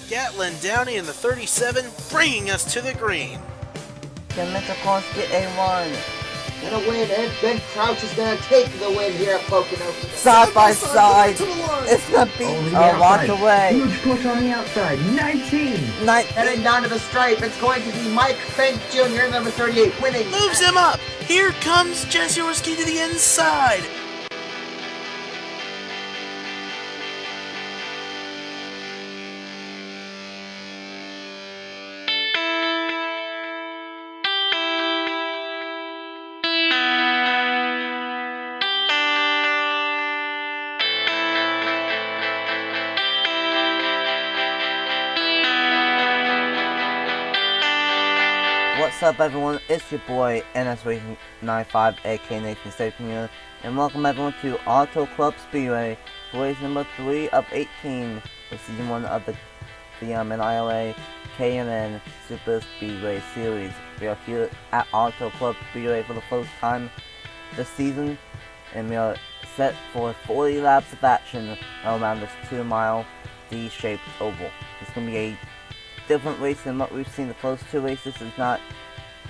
Gatlin Downey in the 37, bringing us to the green. Can Mr. Collins get a run? And a win, and Ben Crouch is going to take the win here at Pocono. Side by side, it's going to be a lot away. Huge push on the outside, 19. Heading down to the stripe, it's going to be Mike Fink Jr., number 38, winning. Moves him up. Here comes Jesse Orski to the inside. What's up, everyone? It's your boy NSRacing95 AKA Nathan Stapleton here, and welcome everyone to Auto Club Speedway for race number 3 of 18 for season 1 of the NIRA K&N Superspeedway series. We are here at Auto Club Speedway for the first time this season, and we are set for 40 laps of action around this 2-mile D-shaped oval. It's going to be a different race than what we've seen the first 2 races. It's not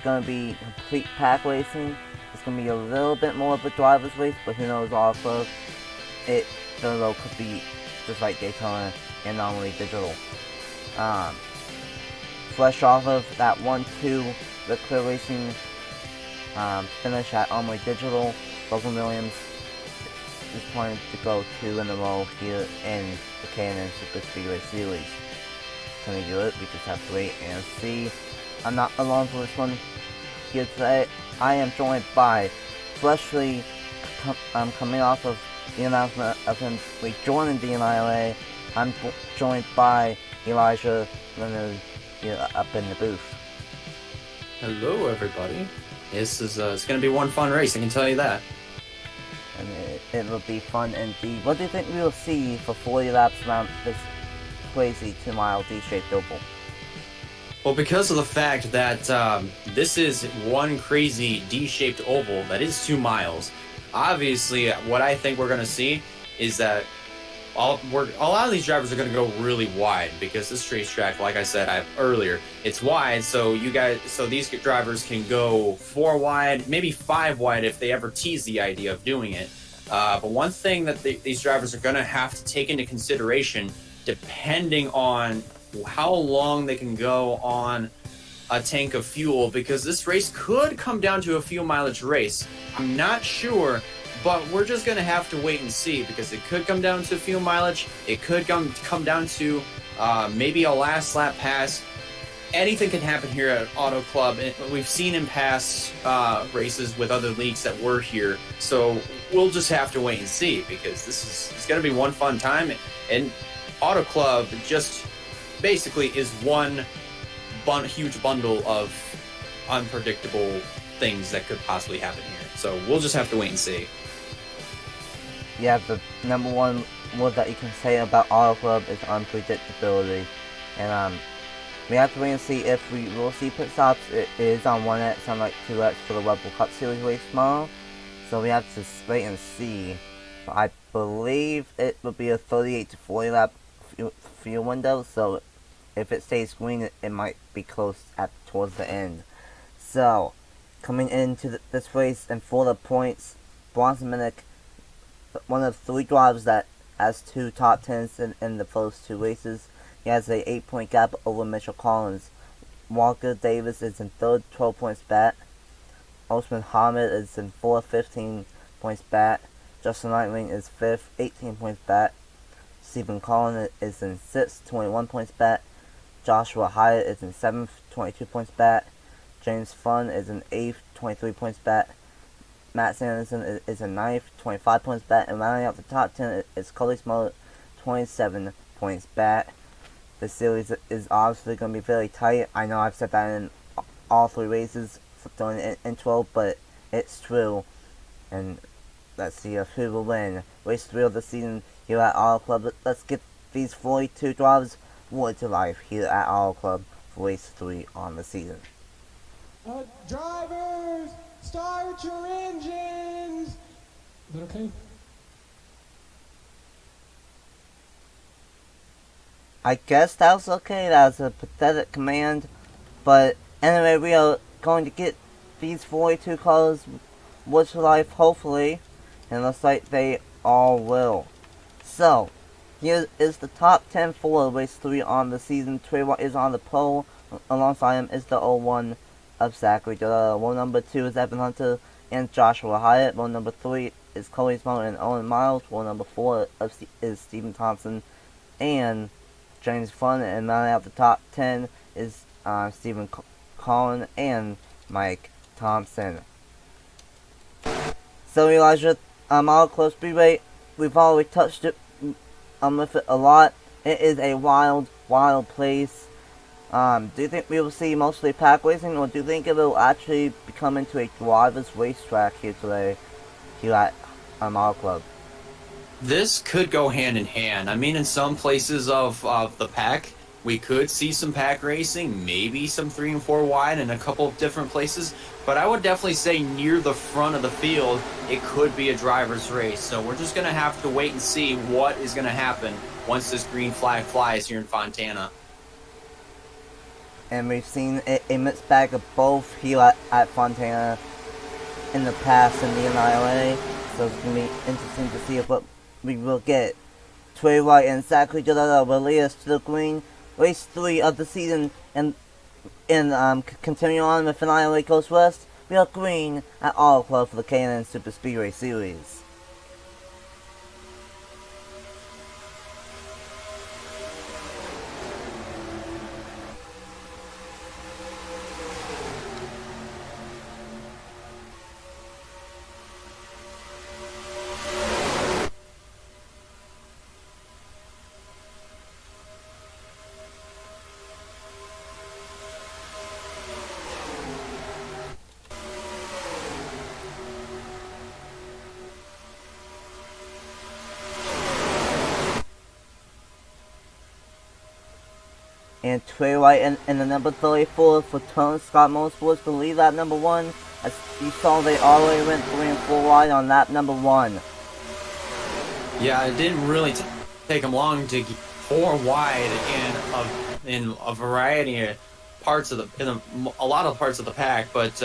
going to be complete pack racing. It's going to be a little bit more of a driver's race, but who knows, also it very well could be just like Daytona and Anomaly Digital. Fresh off of that 1-2 the clear racing finish at Anomaly Digital, Bronson Minnick is planning to go 2 in a row here in the K&N Superspeedway series. Can we do it? We just have to wait and see. I'm not alone for this one here today. I am joined by, freshly coming off of the announcement of him rejoining the NIRA, I'm joined by Elijah Leonard here up in the booth. Hello, everybody. This is it's going to be one fun race, I can tell you that. And it will be fun indeed. What do you think we will see for 40 laps around this crazy 2-mile D-shaped oval? Well, because of the fact that this is one crazy D-shaped oval that is 2 miles, obviously what I think we're going to see is that a lot of these drivers are going to go really wide, because this racetrack, like I said earlier, it's wide, so these drivers can go 4 wide, maybe 5 wide if they ever tease the idea of doing it. But one thing that these drivers are going to have to take into consideration, depending on how long they can go on a tank of fuel, because this race could come down to a fuel mileage race. I'm not sure, but we're just going to have to wait and see, because it could come down to fuel mileage. It could come down to maybe a last lap pass. Anything can happen here at Auto Club. We've seen in past races with other leagues that were here, so we'll just have to wait and see, because it's going to be one fun time. And Auto Club just basically is one huge bundle of unpredictable things that could possibly happen here. So we'll just have to wait and see. Yeah, the number one word that you can say about Auto Club is unpredictability. And we have to wait and see if we will see pit stops. It is on 1X, on like 2X for the Rebel Cup Series race tomorrow. So we have to wait and see. But I believe it will be a 38 to 40 lap fuel window, so if it stays green, it might be close towards the end. So, coming into this race and for the points, Bronson Minnick, one of 3 drivers that has 2 top 10s in the first 2 races. He has a 8-point gap over Mitchell Collins. Walker Davis is in 3rd, 12 points back. Osman Hamid is in 4th, 15 points back. Justin Lightning is 5th, 18 points back. Stephen Collins is in 6th, 21 points back. Joshua Hyatt is in 7th, 22 points back. James Funn is in 8th, 23 points back. Matt Sanderson is in 9th, 25 points back. And rounding out the top 10 is Cody Smollett, 27 points back. This series is obviously going to be very tight. I know I've said that in all 3 races during the intro, but it's true. And let's see who will win race 3 of the season here at Auto Club. Let's get these 42 drivers word to life here at Auto Club for race 3 on the season. Drivers, start your engines! Is that okay? I guess that was okay. That was a pathetic command. But anyway, we are going to get these 42 cars with life, hopefully. And it looks like they all will. So, here is the top 10 for race 3 on the season. Trey White is on the pole. Alongside him is the 01 of Zachary Della. Row number 2 is Evan Hunter and Joshua Hyatt. Row number 3 is Cody Small and Owen Miles. Row number 4 is Stephen Thompson and James Fun. And rounding out the top 10 is Stephen Collin and Mike Thompson. So Elijah, Auto Club Speedway, we've already touched it with it a lot. It is a wild place. Do you think we will see mostly pack racing, or do you think it will actually become into a driver's racetrack here today, here at Auto Club? This could go hand in hand. I mean, in some places of the pack, we could see some pack racing, maybe some 3 and 4 wide in a couple of different places. But I would definitely say near the front of the field, it could be a driver's race. So we're just going to have to wait and see what is going to happen once this green flag flies here in Fontana. And we've seen a mixed bag of both here at Fontana in the past in the NIRA. So it's going to be interesting to see what we will get. Trey White and Zachary Della will lead us to the green. Race 3 of the season, and continue on with NIRA Coast West. We are green at Auto Club for the K&N Superspeedway Series. And Trey White in the number 34 for Tone Scott Motorsports will lead lap number 1. As you saw, they already went 3 and 4 wide on lap number 1. Yeah, it didn't really take them long to get 4 wide in a variety of parts of a lot of parts of the pack. But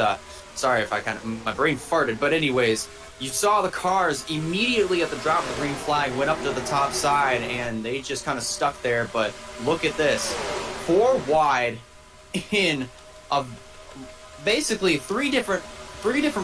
sorry if my brain farted. But anyways, you saw the cars immediately at the drop of the green flag went up to the top side, and they just kind of stuck there. But look at this, 4 wide in basically three different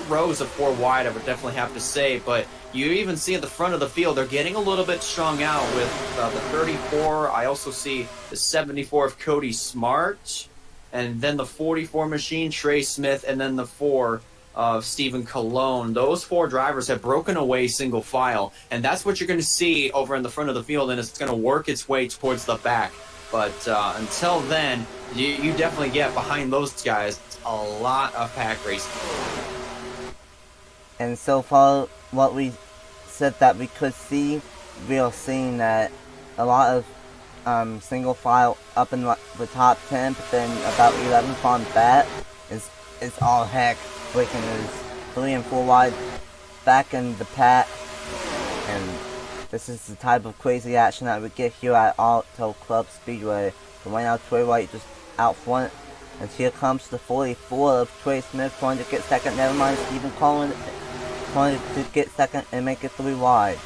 rows of 4 wide. I would definitely have to say, but you even see at the front of the field they're getting a little bit strung out with the 34. I also see the 74 of Cody Smart, and then the 44 machine Trey Smith, and then the 4 of Stephen Colon. Those 4 drivers have broken away single file, and that's what you're going to see over in the front of the field, and it's going to work its way towards the back. But until then, you definitely get behind those guys a lot of pack racing. And so far, what we said that we could see, we are seeing that a lot of single file up in the top 10, but then about 11 on that is all heck. Breaking is 3 and 4 wide back in the pack, and this is the type of crazy action that we get here at Auto Club Speedway. But right now, Trey White just out front, and here comes the 44 of Trey Smith trying to get second. Never mind, Stephen Collin trying to get second and make it 3 wide.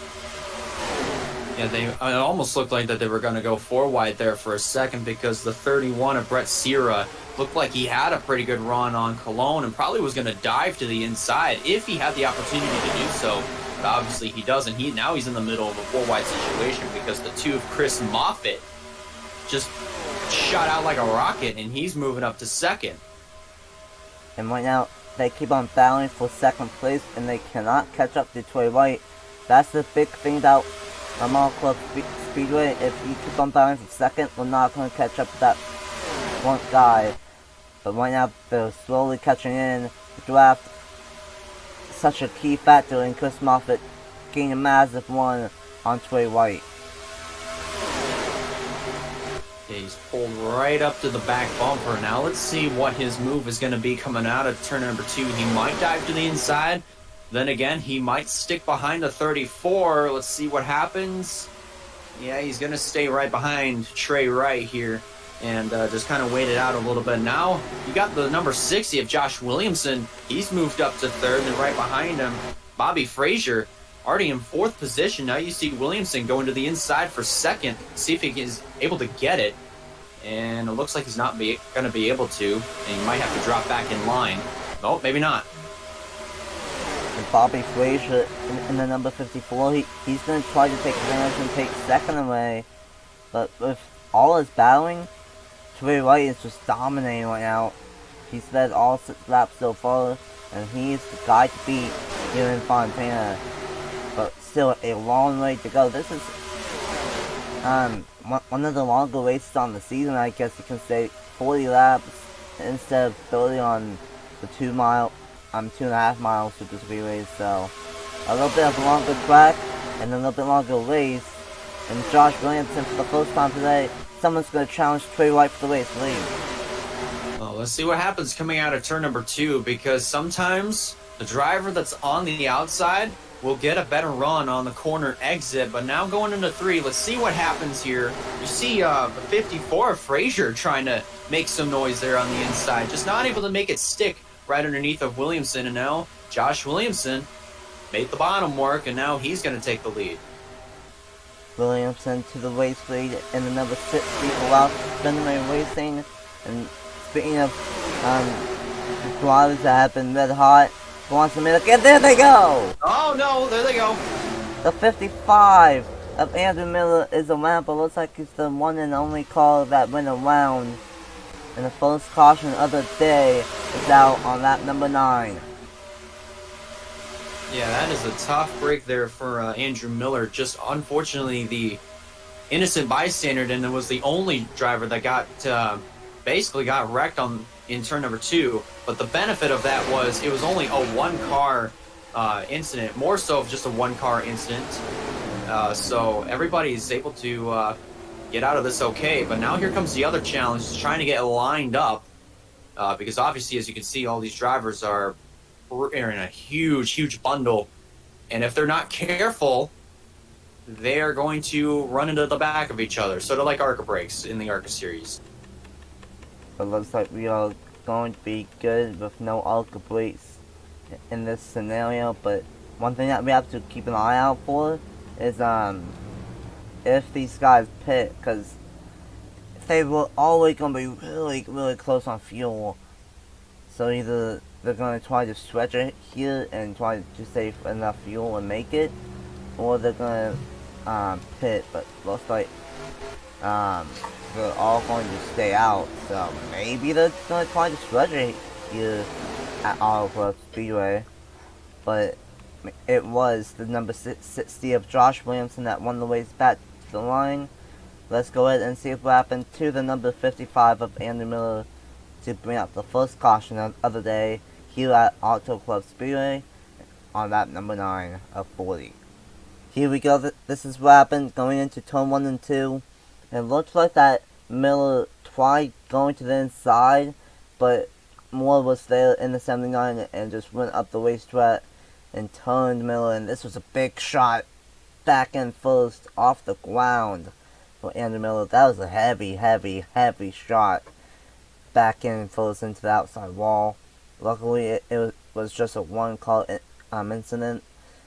Yeah, it almost looked like that they were going to go 4 wide there for a second, because the 31 of Brett Sierra looked like he had a pretty good run on Cologne and probably was going to dive to the inside if he had the opportunity to do so. But obviously he doesn't. Now he's in the middle of a 4 wide situation, because the 2 of Chris Moffitt just shot out like a rocket, and he's moving up to second. And right now, they keep on battling for second place, and they cannot catch up to Trey White. That's the big thing about Auto Club Speedway. If you keep on battling for second, we're not going to catch up to that front guy. But right now, they're slowly catching in. The draft, such a key factor in Chris Moffitt getting a massive one on Trey White. Yeah, he's pulled right up to the back bumper. Now let's see what his move is going to be coming out of turn number 2. He might dive to the inside. Then again, he might stick behind the 34. Let's see what happens. Yeah, he's going to stay right behind Trey Wright here and just kind of wait it out a little bit. Now, you got the number 60 of Josh Williamson. He's moved up to third, and right behind him, Bobby Frazier, already in fourth position. Now you see Williamson going to the inside for second, see if he is able to get it. And it looks like he's not going to be able to, and he might have to drop back in line. Oh, maybe not. And Bobby Frazier in the number 54, he's going to try to take advantage and take second away. But with all his battling, Trey Wright is just dominating right now. He's led all 6 laps so far, and he's the guy to beat here in Fontana. But still a long way to go. This is one of the longer races on the season, I guess you can say. 40 laps instead of 30 on the 2.5 mile Superspeedway. So a little bit of a longer track and a little bit longer race. And Josh Williamson, for the first time today, someone's going to challenge Trey Wright for the race lead. Well, let's see what happens coming out of turn number 2, because sometimes the driver that's on the outside will get a better run on the corner exit. But now going into 3, let's see what happens here. You see 54 Frazier trying to make some noise there on the inside, just not able to make it stick right underneath of Williamson. And now Josh Williamson made the bottom work, and now he's going to take the lead. Williamson to the race lead in the number 6 for Wassup Speedway Racing. And speaking of drivers that have been red hot, Bronson Minnick, and there they go! Oh no, there they go. The 55 of Andrew Miller is around, but looks like he's the one and only car that went around. And the first caution of the day is out on lap number 9. Yeah, that is a tough break there for Andrew Miller. Just unfortunately, the innocent bystander, and it was the only driver that got basically got wrecked in turn number 2. But the benefit of that was it was only a 1-car incident, more so of just a 1-car incident. So everybody's able to get out of this okay. But now here comes the other challenge, trying to get lined up, because obviously, as you can see, all these drivers are in a huge bundle, and if they're not careful, they are going to run into the back of each other, sort of like ARCA brakes in the ARCA series. It looks like we are going to be good with no ARCA brakes in this scenario, but one thing that we have to keep an eye out for is if these guys pit, because they were always going to be really close on fuel. So either they're going to try to stretch it here and try to save enough fuel and make it, or they're going to pit, but looks like they're all going to stay out. So maybe they're going to try to stretch it here at Auto Club Speedway. But it was the number 60 of Josh Williamson that won the race back to the line. Let's go ahead and see what happened to the number 55 of Andrew Miller to bring up the first caution of the day here at Auto Club Speedway on lap number 9 of 40. Here we go. This is what happened going into turn 1 and 2. It looks like that Miller tried going to the inside, but Moore was there in the 79 and just went up the racetrack and turned Miller, and this was a big shot back and first off the ground for Andrew Miller. That was a heavy shot back in first into the outside wall. Luckily, it was just a 1-car incident,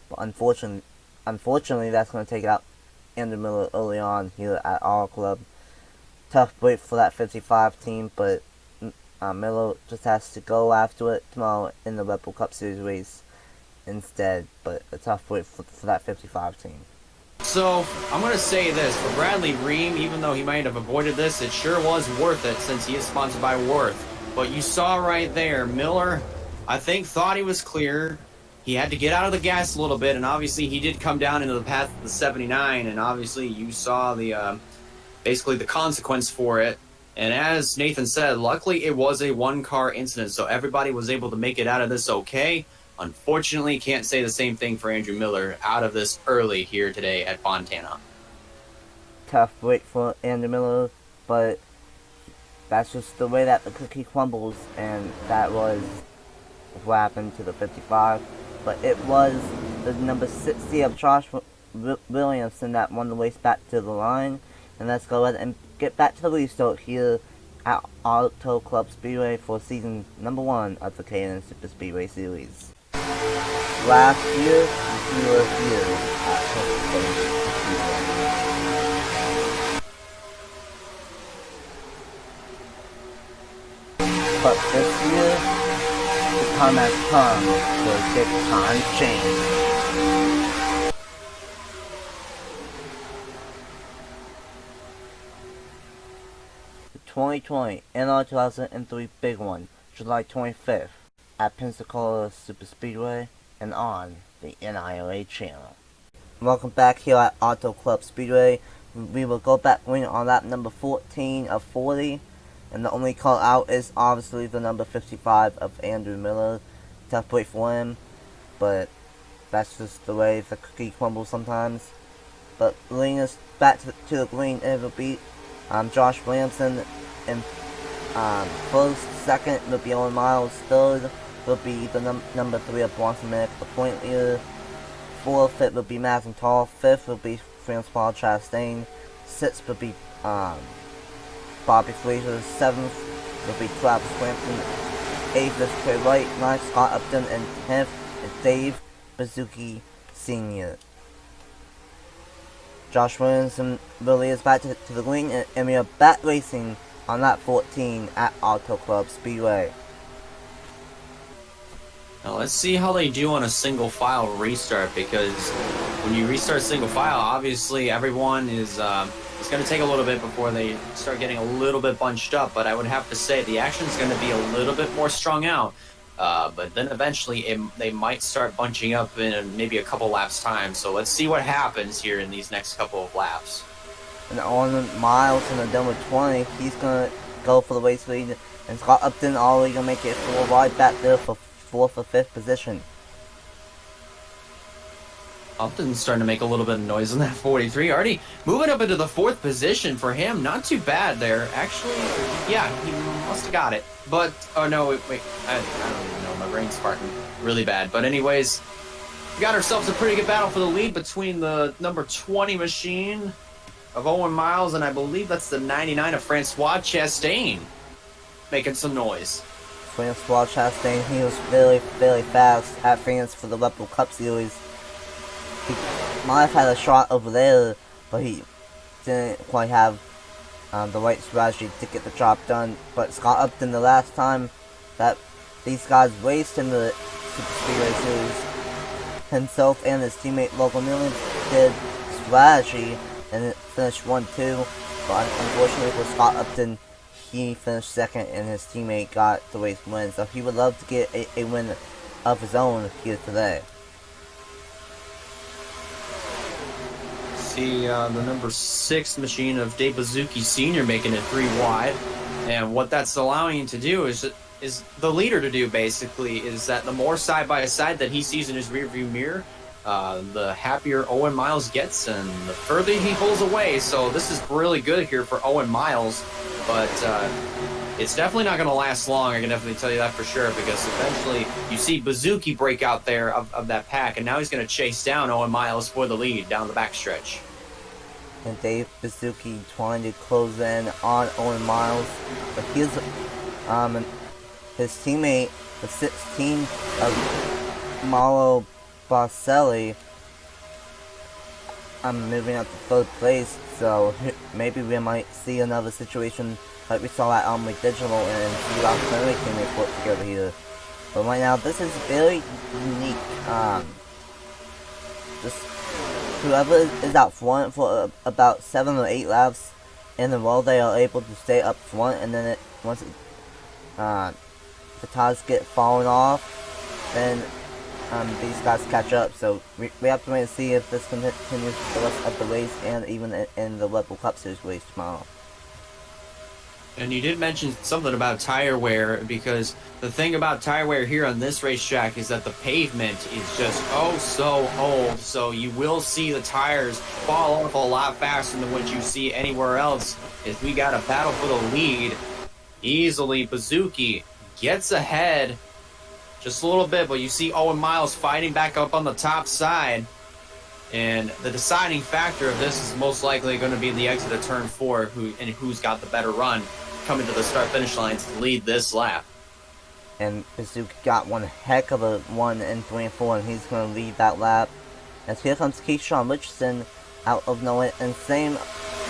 but unfortunately, that's going to take out Andrew Miller early on here at Auto Club. Tough break for that 55 team, but Miller just has to go after it tomorrow in the Red Bull Cup Series race instead, but a tough break for that 55 team. So, I'm going to say this, for Bradley Ream, even though he might have avoided this, it sure was worth it since he is sponsored by Worth. But you saw right there, Miller, I think, thought he was clear. He had to get out of the gas a little bit, and obviously he did come down into the path of the 79, and obviously you saw the basically the consequence for it. And as Nathan said, luckily it was a 1-car incident, so everybody was able to make it out of this okay. Unfortunately, can't say the same thing for Andrew Miller out of this early here today at Fontana. Tough break for Andrew Miller, but that's just the way that the cookie crumbles, and that was what happened to the 55. But it was the number 60 of Josh Williamson that won the race back to the line. And let's go ahead and get back to the restart here at Auto Club Speedway for season number 1 of the K&N Superspeedway series. Last year, we were here at Superspeedway. But this year, the time has come for a big time change. The 2020 NR 2003 Big One, July 25th, at Pensacola Superspeedway and on the NIRA channel. Welcome back here at Auto Club Speedway. We will go back winning on lap number 14 of 40. And the only call out is obviously the number 55 of Andrew Miller. Tough break for him, but that's just the way the cookie crumbles sometimes. But leading us back to the green, it will be Josh Williamson in first. Second will be Owen Miles. Third will be the number 3 of Bronson Minnick, the point leader. Fourth, it will be Madison Tall. Fifth will be Francois Chastain. Sixth will be Bobby Fraser. 7th will be Travis Brampton. 8th is Trey Wright. 9th, Scott Upton. And 10th is Dave Bazuki Sr. Josh Williamson really is back to the green, and we are back racing on lap 14 at Auto Club Speedway. Now let's see how they do on a single file restart, because when you restart single file, obviously everyone is it's going to take a little bit before they start getting a little bit bunched up, but I would have to say the action is going to be a little bit more strung out. But then eventually they might start bunching up in maybe a couple laps time. So let's see what happens here in these next couple of laps. And on Miles in the number 20, he's going to go for the race lead. And Scott Upton already going to make it 4 wide back there for 4th or 5th position. Upton's starting to make a little bit of noise on that 43. Already moving up into the 4th position for him. Not too bad there. Actually, yeah, he must have got it. But, oh no, wait, I don't even know. My brain's farting really bad. But anyways, we got ourselves a pretty good battle for the lead between the number 20 machine of Owen Miles, and I believe that's the 99 of Francois Chastain making some noise. Francois Chastain, he was very, very fast at France for the Red Bull Cup Series. He might have had a shot over there, but he didn't quite have the right strategy to get the job done. But Scott Upton, the last time that these guys raced in the Superspeedway Series, himself and his teammate Logan Newland did strategy and it finished 1-2. But unfortunately for Scott Upton, he finished 2nd and his teammate got the race win. So he would love to get a win of his own here today. The number 6 machine of Dave Bazuki Sr. making it 3 wide, and what that's allowing him to do is the leader to do basically is that the more side by side that he sees in his rearview mirror, the happier Owen Miles gets and the further he pulls away. So this is really good here for Owen Miles, but it's definitely not going to last long. I can definitely tell you that for sure, because eventually you see Bazuki break out there of that pack, and now he's going to chase down Owen Miles for the lead down the backstretch. And Dave Bazuki trying to close in on Owen Miles, but his teammate, the 16 of Mauro Baselli, moving up to 3rd place. So maybe we might see another situation like we saw at Almley Digital and see Rock's teammates work together here. But right now, this is very unique. Just whoever is out front for about 7 or 8 laps in a row, they are able to stay up front, and then once the tires get fallen off, then these guys catch up. So we have to wait and see if this continues for the rest of the race and even in the Red Bull Cup Series race tomorrow. And you did mention something about tire wear, because the thing about tire wear here on this racetrack is that the pavement is just so old. So you will see the tires fall off a lot faster than what you see anywhere else. As we got a battle for the lead, easily Bazuki gets ahead just a little bit, but you see Owen Miles fighting back up on the top side. And the deciding factor of this is most likely going to be the exit of turn 4, who's got the better run coming to the start-finish lines to lead this lap. And Bazooka got one heck of a 1 in 3 and 4, and he's going to lead that lap. As here comes Keyshawn Richardson out of nowhere, and same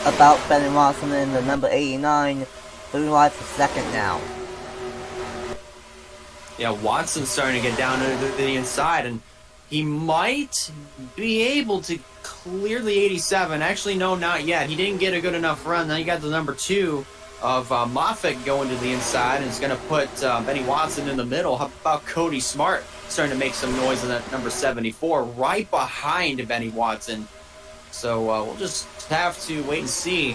about Benny Watson in the number 89, 3 wide for second now. Yeah, Watson's starting to get down to the inside, and he might be able to clear the 87. Actually, no, not yet. He didn't get a good enough run. Then you got the number 2 of Moffitt going to the inside, and it's going to put Benny Watson in the middle. How about Cody Smart starting to make some noise in that number 74, right behind Benny Watson. So we'll just have to wait and see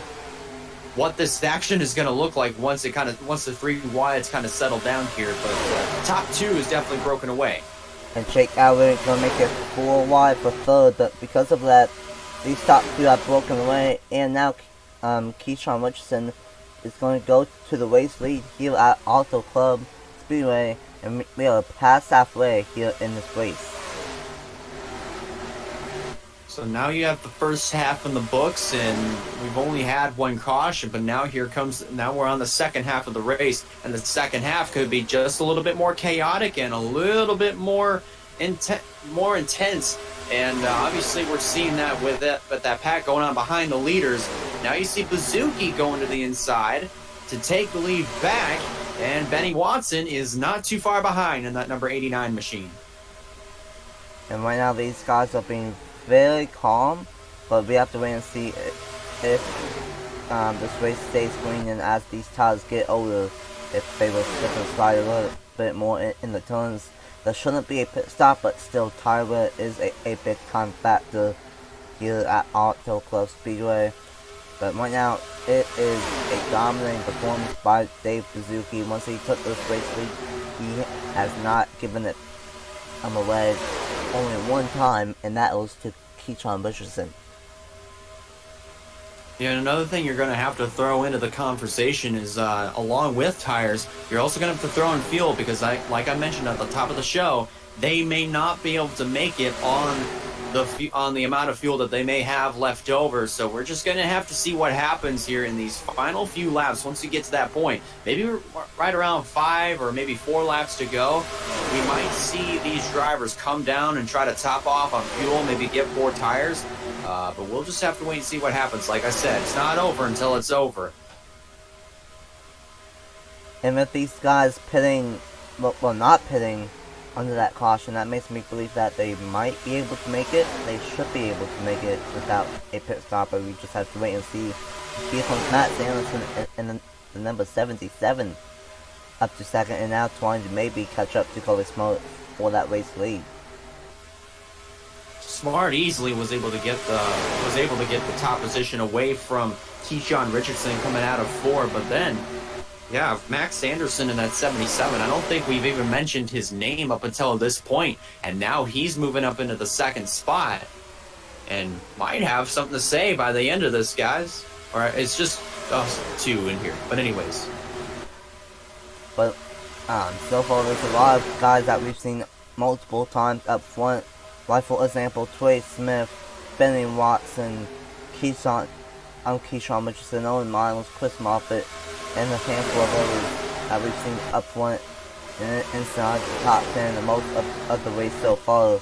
what this action is going to look like once the 3 wides kind of settle down here. But top 2 is definitely broken away. And Jake Allen going to make it 4 wide for third, but because of that, these top 2 are broken away, and now Keyshawn Richardson is going to go to the race lead here at Auto Club Speedway, and we are past halfway here in this race. So now you have the first half in the books, and we've only had 1 caution, but now we're on the second half of the race, and the second half could be just a little bit more chaotic and a little bit more intense. And obviously we're seeing that with that pack going on behind the leaders. Now you see Bazooki going to the inside to take the lead back, and Benny Watson is not too far behind in that number 89 machine. And right now these guys are being very calm, but we have to wait and see if this race stays green, and as these tires get older, if they will slip and slide a little bit more in the turns. There shouldn't be a pit stop, but still tire wear is a big time factor here at Auto Club Speedway. But right now, it is a dominating performance by Dave Suzuki. Once he took this race lead, he has not given it away only 1 time, and that was to Keyshawn Richardson. Yeah, and another thing you're going to have to throw into the conversation is, along with tires, you're also going to have to throw in fuel, because like I mentioned at the top of the show, they may not be able to make it on the amount of fuel that they may have left over. So we're just going to have to see what happens here in these final few laps. Once you get to that point, maybe right around 5 or maybe 4 laps to go, we might see these drivers come down and try to top off on fuel, maybe get 4 tires. But we'll just have to wait and see what happens. Like I said, it's not over until it's over. And with these guys pitting, well, not pitting under that caution, that makes me believe that they might be able to make it. They should be able to make it without a pit stop, but we just have to wait and see. Here comes Matt Sanderson and the number 77 up to second, and now trying to maybe catch up to Cody Smart for that race lead. Smart easily was able to get the top position away from Keyshawn Richardson coming out of 4, but then, yeah, Max Sanderson in that 77. I don't think we've even mentioned his name up until this point, and now he's moving up into the 2nd spot, and might have something to say by the end of this, guys. Or it's just us 2 in here, but anyways. But so far there's a lot of guys that we've seen multiple times up front. Like for example, Trey Smith, Benny Watson, Keyshawn Richardson, Owen Miles, Chris Moffitt, and a handful of others that we've seen up front and inside the top 10 in most of the race so far.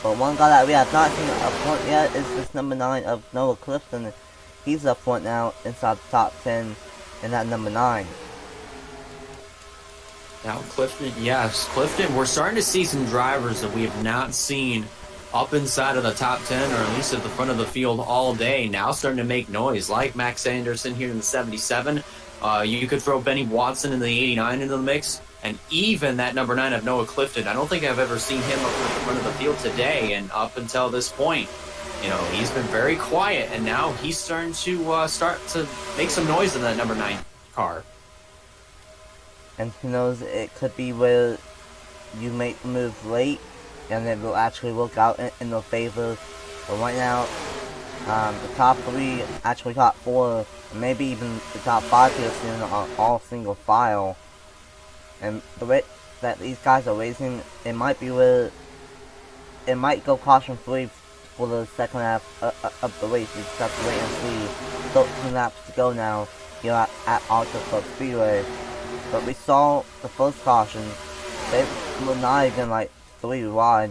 But one guy that we have not seen up front yet is this number 9 of Noah Clifton. He's up front now inside the top 10 in that number 9. Now Clifton, yes, Clifton, we're starting to see some drivers that we have not seen up inside of the top 10, or at least at the front of the field all day, now starting to make noise, like Max Anderson here in the 77. You could throw Benny Watson in the 89 into the mix, and even that number 9 of Noah Clifton. I don't think I've ever seen him up at the front of the field today, and up until this point, you know, he's been very quiet, and now he's starting to make some noise in that number 9 car. And who knows, it could be where you make the move late and it will actually work out in their favor. But right now, the top 3, actually top 4, maybe even the top 5 here soon are all single file. And the way that these guys are racing, it might be where it might go caution free for the second half of the race. We just have to wait and see. 13 laps to go now here at Auto Club Speedway. But we saw the first caution. They were not even like 3 wide,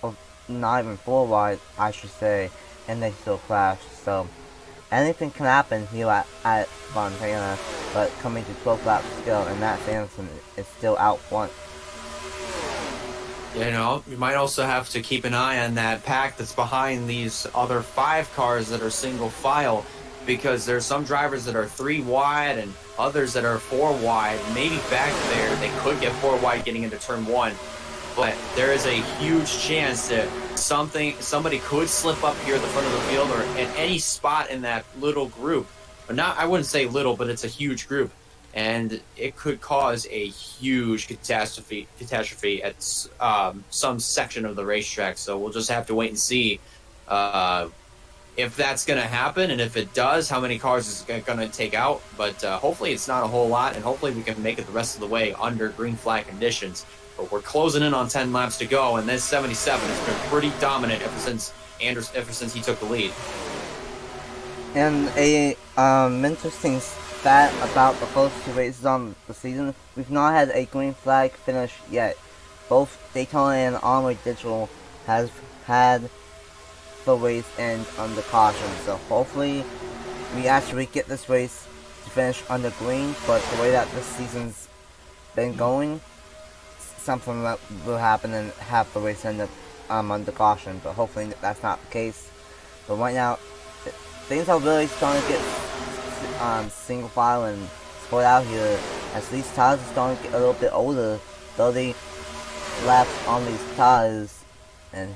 or not even 4 wide, I should say, and they still crashed. So anything can happen here at Fontana, but coming to 12 laps to go, and Matt Sanderson is still out front. You know, you might also have to keep an eye on that pack that's behind these other 5 cars that are single file, because there's some drivers that are 3 wide and others that are 4 wide. Maybe back there they could get 4 wide getting into turn 1, but there is a huge chance that somebody could slip up here at the front of the field or at any spot in that little group. But not, I wouldn't say little, but it's a huge group, and it could cause a huge catastrophe at some section of the racetrack. So we'll just have to wait and see if that's going to happen, and if it does, how many cars is going to take out. But hopefully it's not a whole lot, and hopefully we can make it the rest of the way under green flag conditions. But we're closing in on 10 laps to go, and this 77 has been pretty dominant ever since he took the lead. And a interesting stat about the first 2 races on the season: we've not had a green flag finish yet. Both Daytona and Onward Digital has had the race end under caution, so hopefully we actually get this race to finish under green. But the way that this season's been going, something that will happen and have the race end up under caution, but hopefully that's not the case. But right now, things are really starting to get single file and spread out here, as these tires are starting to get a little bit older. 30 laps on these tires, and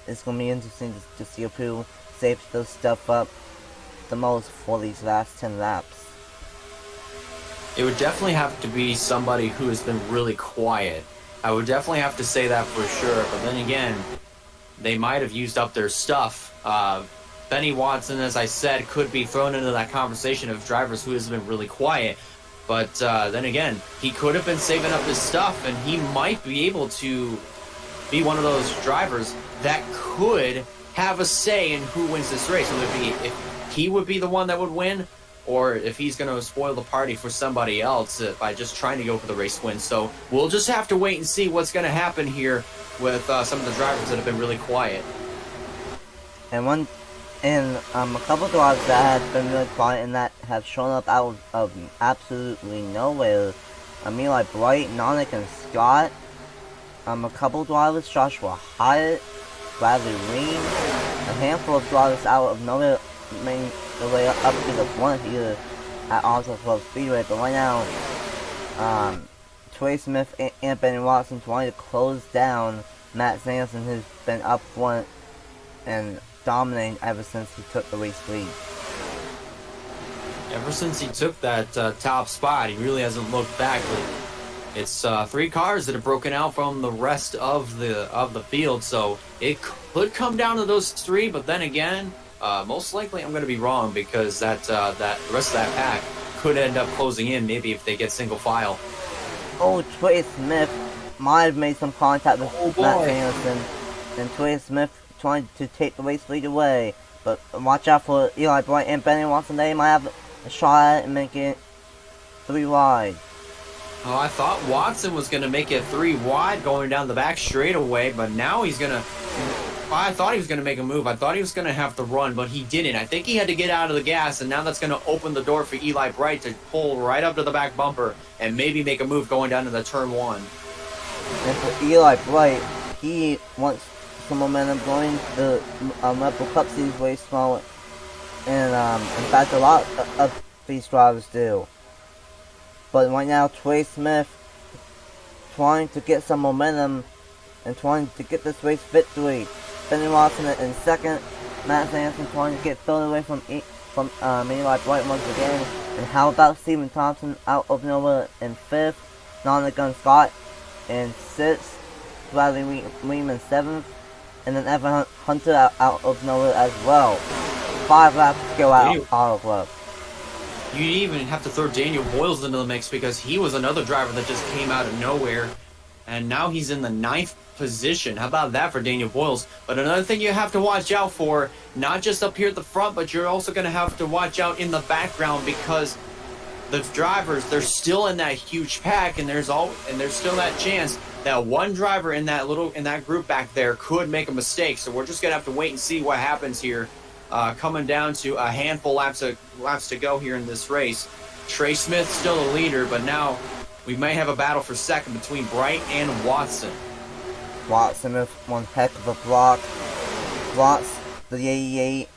it's going to be interesting to see who saves this stuff up the most for these last 10 laps. It would definitely have to be somebody who has been really quiet. I would definitely have to say that for sure, but then again, they might have used up their stuff. Benny Watson, as I said, could be thrown into that conversation of drivers who has been really quiet. But then again, he could have been saving up his stuff, and he might be able to be one of those drivers that could have a say in who wins this race. Whether it be if he would be the one that would win, or if he's going to spoil the party for somebody else by just trying to go for the race win. So we'll just have to wait and see what's going to happen here with some of the drivers that have been really quiet. And a couple of drivers that have been really quiet and that have shown up out of absolutely nowhere. Eli Bright, Nonick, and Scott. A couple of drivers, Joshua Hyatt, Bradley Reed. A handful of drivers out of nowhere making their way up to the front here at Auto Club Speedway. But right now, Trey Smith and Benny Watson trying to close down Matt Sanderson, who's been up front and dominating ever since he took the race lead. Ever since he took that top spot, he really hasn't looked back. But it's 3 cars that have broken out from the rest of the field, so it could come down to those 3. But then again, most likely I'm going to be wrong, because that the rest of that pack could end up closing in. Maybe if they get single file. Oh, Trey Smith might have made some contact with Matt Sanderson, and Trey Smith trying to take the race lead away. But watch out for Eli Bright and Benny Watson. They might have a shot at it and make it 3 wide. Oh, I thought Watson was going to make it 3 wide going down the back straightaway, but now he's going to... I thought he was going to make a move. I thought he was going to have to run, but he didn't. I think he had to get out of the gas, and now that's going to open the door for Eli Bright to pull right up to the back bumper and maybe make a move going down to the turn 1. And for Eli Bright, he wants some momentum going the Red Bull Cup Series way small, and in fact a lot of these drivers do. But right now, Trey Smith trying to get some momentum and trying to get this race victory. Benny Watson in second, Matt Sanderson trying to get further away from Eli Bright once again. And how about Stephen Thompson out of nowhere in 5th, Nonick Scott in 6th, Bradley Weeman 7th, and then Evan Hunter out of nowhere as well. 5 laps to go out of Auto Club. You even have to throw Daniel Boyles into the mix, because he was another driver that just came out of nowhere. And now he's in the 9th position. How about that for Daniel Boyles? But another thing you have to watch out for, not just up here at the front, but you're also going to have to watch out in the background, because the drivers, they're still in that huge pack, and there's still that chance that one driver in that group back there could make a mistake. So we're just going to have to wait and see what happens here. Coming down to a handful laps to go here in this race. Trey Smith still the leader, but now we may have a battle for second between Bright and Watson. Watson with one heck of a block. Blocks the 88.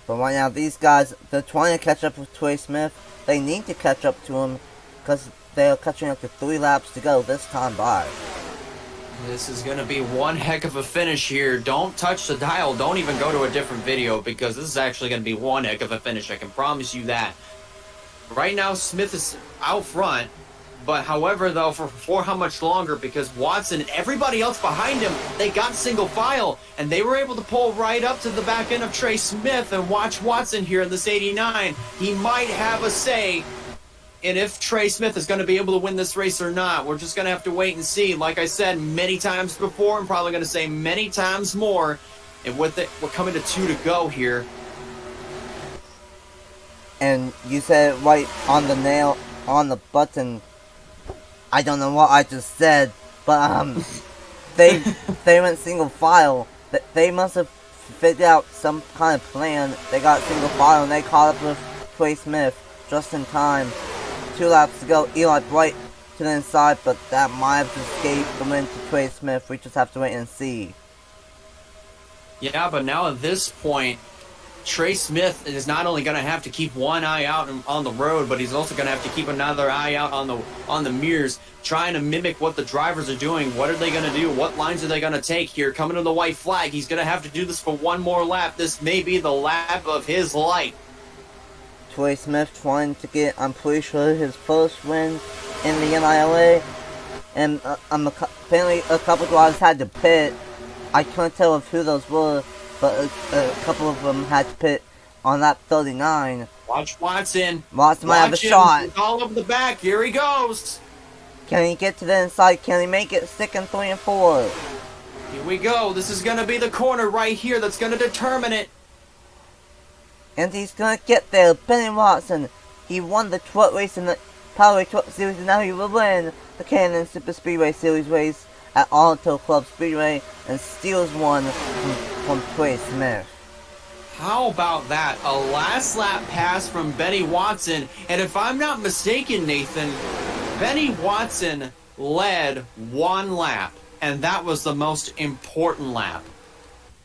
But right now, these guys, they're trying to catch up with Trey Smith. They need to catch up to him because they're catching up to 3 laps to go this time by. This is going to be one heck of a finish here. Don't touch the dial. Don't even go to a different video, because this is actually going to be one heck of a finish. I can promise you that. Right now, Smith is out front. But however, though, for how much longer? Because Watson and everybody else behind him, they got single file, and they were able to pull right up to the back end of Trey Smith. And watch Watson here in this 89. He might have a say in if Trey Smith is going to be able to win this race or not. We're just going to have to wait and see. Like I said many times before, I'm probably going to say many times more. And we're coming to 2 to go here. And you said it right on the nail, on the button. I don't know what I just said, but they went single file. They must have figured out some kind of plan. They got single file and they caught up with Trey Smith just in time. 2 laps to go. Eli Bright to the inside, but that might have escaped the win to Trey Smith. We just have to wait and see. Yeah, but now at this point, Trey Smith is not only going to have to keep one eye out on the road, but he's also going to have to keep another eye out on the mirrors, trying to mimic what the drivers are doing. What are they going to do? What lines are they going to take here? Coming to the white flag, he's going to have to do this for one more lap. This may be the lap of his life. Trey Smith trying to get, I'm pretty sure, his first win in the NIRA. And apparently a couple drivers had to pit. I couldn't tell who those were, but a couple of them had to pit on lap 39. Watch Watson. Watson might have a shot. He's all over the back. Here he goes. Can he get to the inside? Can he make it 2nd and 3 and 4? Here we go. This is going to be the corner right here that's going to determine it. And he's gonna get there. Benny Watson. He won the truck race in the Power Truck Series, and now he will win the Cannon Superspeedway Series race at Auto Club Speedway and steals one from Trey Smith. How about that? A last lap pass from Benny Watson. And if I'm not mistaken, Nathan, Benny Watson led 1 lap. And that was the most important lap.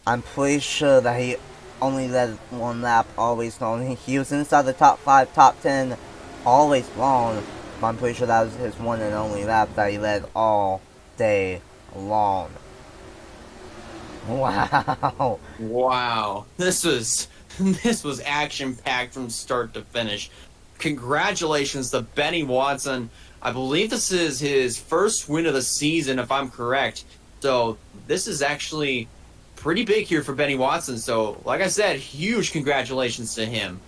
I'm pretty sure that he only led 1 lap always long. He was inside the top 5, top 10 always long. But I'm pretty sure that was his one and only lap that he led all day long. Wow. Wow. This was action-packed from start to finish. Congratulations to Benny Watson. I believe this is his first win of the season, if I'm correct. So this is actually pretty big here for Benny Watson. So, like I said, huge congratulations to him.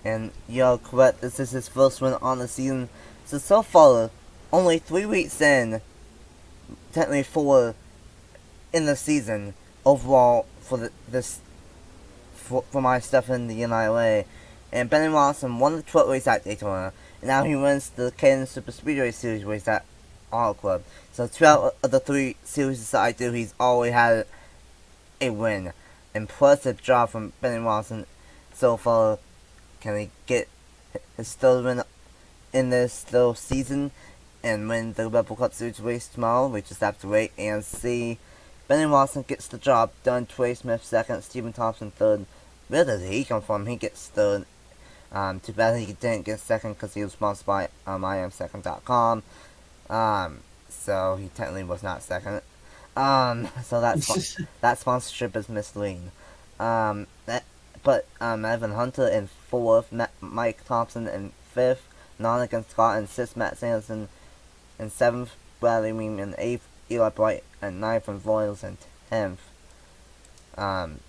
And you're correct, this is his first win on the season. So far, only 3 weeks in, technically 4 in the season overall for for my stuff in the NIRA. And Benny Watson won the truck race at Daytona, and now he wins the Cannon Superspeedway Series race at Auto Club. So 2 out of the 3 series that I do, he's always had a win. Impressive job from Benny Watson so far. Can he get his 3rd win in this little season and win the Rebel Cup Series race tomorrow? We just have to wait and see. Benny Watson gets the job done. Trey Smith 2nd, Stephen Thompson 3rd. Where does he come from? He gets 3rd. Too bad he didn't get 2nd because he was sponsored by IamSecond.com. So he technically was not 2nd. So that sponsorship is misleading. But Evan Hunter in 4th, Mike Thompson in 5th, Nonigan Scott in 6th, Matt Sanderson in 7th, Bradley Weem in 8th, Eli Bright in 9th, and Voiles in 10th.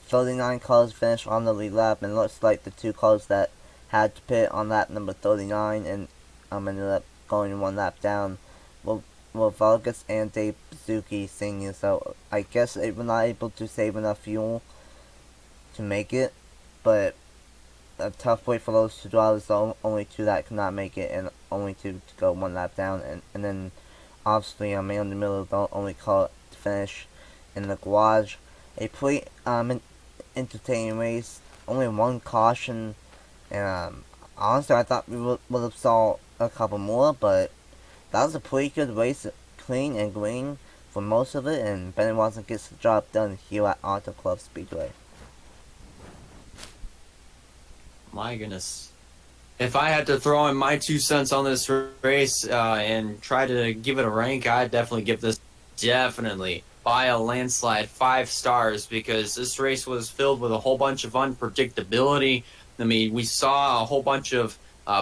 39 cars finished on the lead lap, and it looks like the 2 cars that had to pit on lap number 39 and ended up going 1 lap down will with Vargas and Dave Suzuki senior, so I guess they were not able to save enough fuel to make it, but a tough way for those two drivers, the only two that could not make it, and only two to go one lap down, and then obviously Amanda Miller, the only car to finish in the garage. A pretty entertaining race, only one caution, and honestly I thought we would have saw a couple more, but that was a pretty good race, clean and green for most of it, and Benny Watson gets the job done here at Auto Club Speedway. My goodness. If I had to throw in my 2 cents on this race and try to give it a rank, I'd definitely give this by a landslide 5 stars, because this race was filled with a whole bunch of unpredictability. I mean, we saw a whole bunch of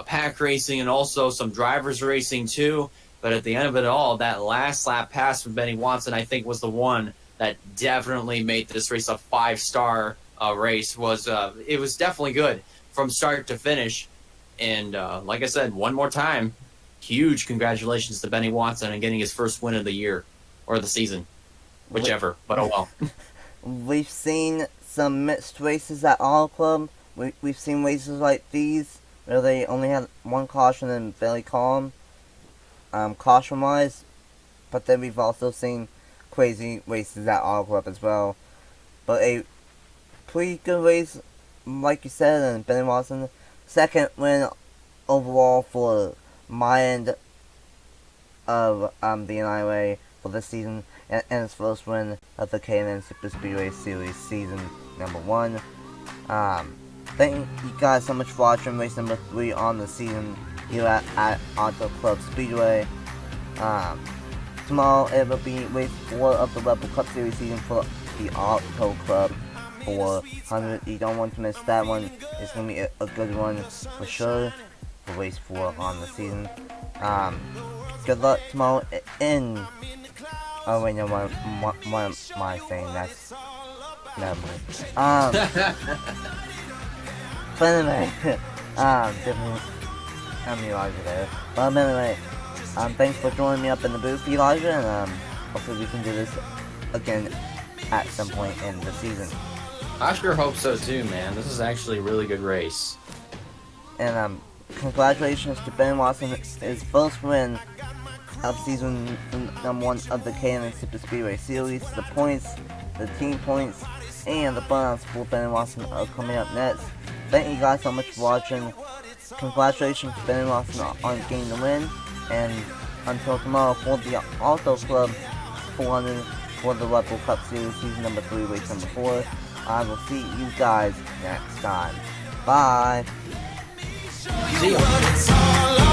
pack racing and also some drivers racing too. But at the end of it all, that last lap pass from Benny Watson, I think, was the one that definitely made this race a 5-star race. It was definitely good from start to finish. And like I said, one more time, huge congratulations to Benny Watson on getting his first win of the year or the season, whichever. But oh well. We've seen some mixed races at Auto Club. We've seen races like these where they only had one caution and very calm, caution-wise. But then we've also seen crazy races at Auto Club as well. But a pretty good race, like you said, and Benny Watson, second win overall for my end of the NIRA for this season, and his first win of the K&N Superspeedway Series season number 1. Thank you guys so much for watching race number 3 on the season here at Auto Club Speedway. Tomorrow it will be race 4 of the Rebel Cup Series season for the Auto Club 400. You don't want to miss that one. It's going to be a good one for sure for race 4 on the season. Good luck tomorrow in... Oh wait, no, what am I saying? That's... Never mind. But anyway, definitely... I'm Elijah there. But anyway, thanks for joining me up in the booth, Elijah, and hopefully we can do this again at some point in the season. I sure hope so too, man. This is actually a really good race. And congratulations to Ben Watson, his first win of season number 1 of the K&N Superspeedway Series. The points, the team points, and the burnouts for Ben Watson are coming up next. Thank you guys so much for watching. Congratulations to Ben Watson on getting the win. And until tomorrow for the Auto Club 400 for the Rebel Cup Series season number 3, race number 4. I will see you guys next time. Bye. See ya.